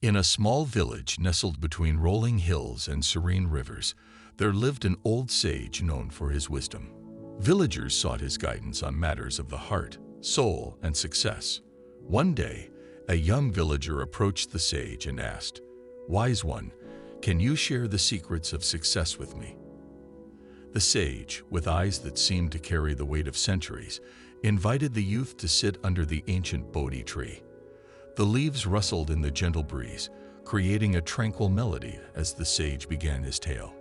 In a small village nestled between rolling hills and serene rivers, there lived an old sage known for his wisdom. Villagers sought his guidance on matters of the heart, soul, and success. One day, a young villager approached the sage and asked, "Wise one, can you share the secrets of success with me?" The sage, with eyes that seemed to carry the weight of centuries, invited the youth to sit under the ancient Bodhi tree. The leaves rustled in the gentle breeze, creating a tranquil melody as the sage began his tale.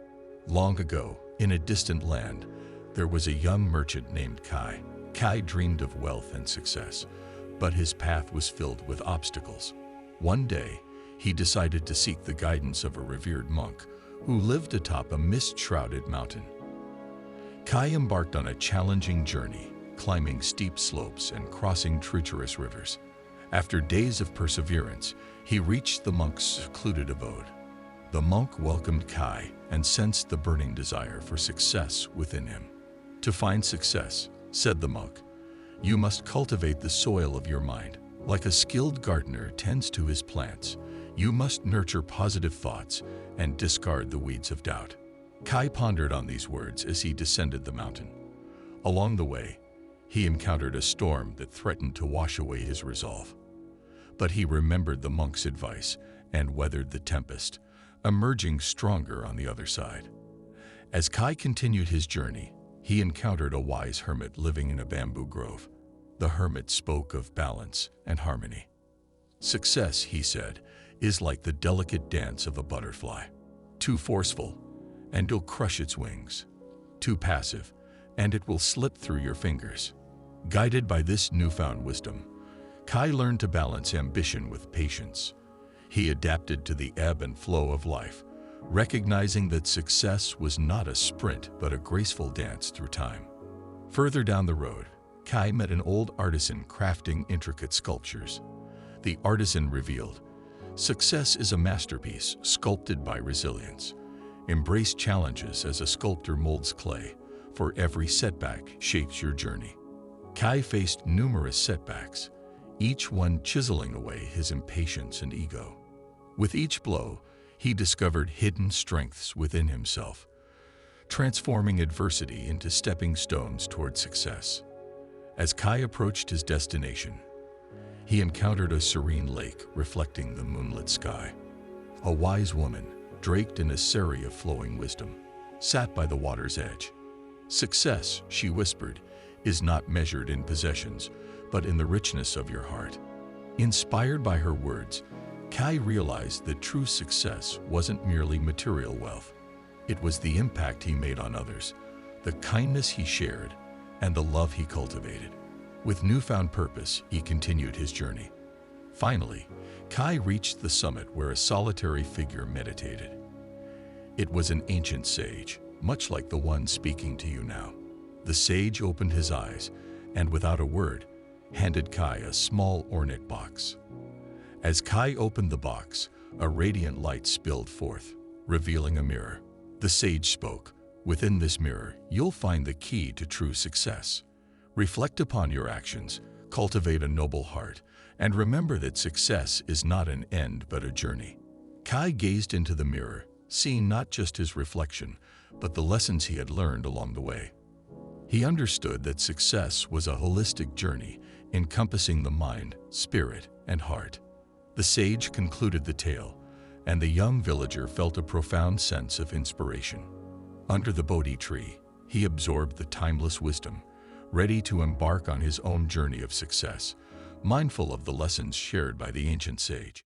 Long ago, in a distant land, there was a young merchant named Kai. Kai dreamed of wealth and success, but his path was filled with obstacles. One day, he decided to seek the guidance of a revered monk who lived atop a mist-shrouded mountain. Kai embarked on a challenging journey, climbing steep slopes and crossing treacherous rivers. After days of perseverance, he reached the monk's secluded abode. The monk welcomed Kai and sensed the burning desire for success within him. "To find success," said the monk, "you must cultivate the soil of your mind. Like a skilled gardener tends to his plants, you must nurture positive thoughts and discard the weeds of doubt." Kai pondered on these words as he descended the mountain. Along the way, he encountered a storm that threatened to wash away his resolve. But he remembered the monk's advice and weathered the tempest, emerging stronger on the other side. As Kai continued his journey, he encountered a wise hermit living in a bamboo grove. The hermit spoke of balance and harmony. "Success," he said, "is like the delicate dance of a butterfly. Too forceful, and you'll crush its wings. Too passive, and it will slip through your fingers." Guided by this newfound wisdom, Kai learned to balance ambition with patience. He adapted to the ebb and flow of life, recognizing that success was not a sprint but a graceful dance through time. Further down the road, Kai met an old artisan crafting intricate sculptures. The artisan revealed, "Success is a masterpiece sculpted by resilience. Embrace challenges as a sculptor molds clay, for every setback shapes your journey." Kai faced numerous setbacks, each one chiseling away his impatience and ego. With each blow, he discovered hidden strengths within himself, transforming adversity into stepping stones toward success. As Kai approached his destination, he encountered a serene lake reflecting the moonlit sky. A wise woman, draped in a sari of flowing wisdom, sat by the water's edge. "Success," she whispered, "is not measured in possessions, but in the richness of your heart." Inspired by her words, Kai realized that true success wasn't merely material wealth. It was the impact he made on others, the kindness he shared, and the love he cultivated. With newfound purpose, he continued his journey. Finally, Kai reached the summit where a solitary figure meditated. It was an ancient sage, much like the one speaking to you now. The sage opened his eyes and, without a word, handed Kai a small ornate box. As Kai opened the box, a radiant light spilled forth, revealing a mirror. The sage spoke, "Within this mirror, you'll find the key to true success. Reflect upon your actions, cultivate a noble heart, and remember that success is not an end but a journey." Kai gazed into the mirror, seeing not just his reflection, but the lessons he had learned along the way. He understood that success was a holistic journey encompassing the mind, spirit, and heart. The sage concluded the tale, and the young villager felt a profound sense of inspiration. Under the Bodhi tree, he absorbed the timeless wisdom, ready to embark on his own journey of success, mindful of the lessons shared by the ancient sage.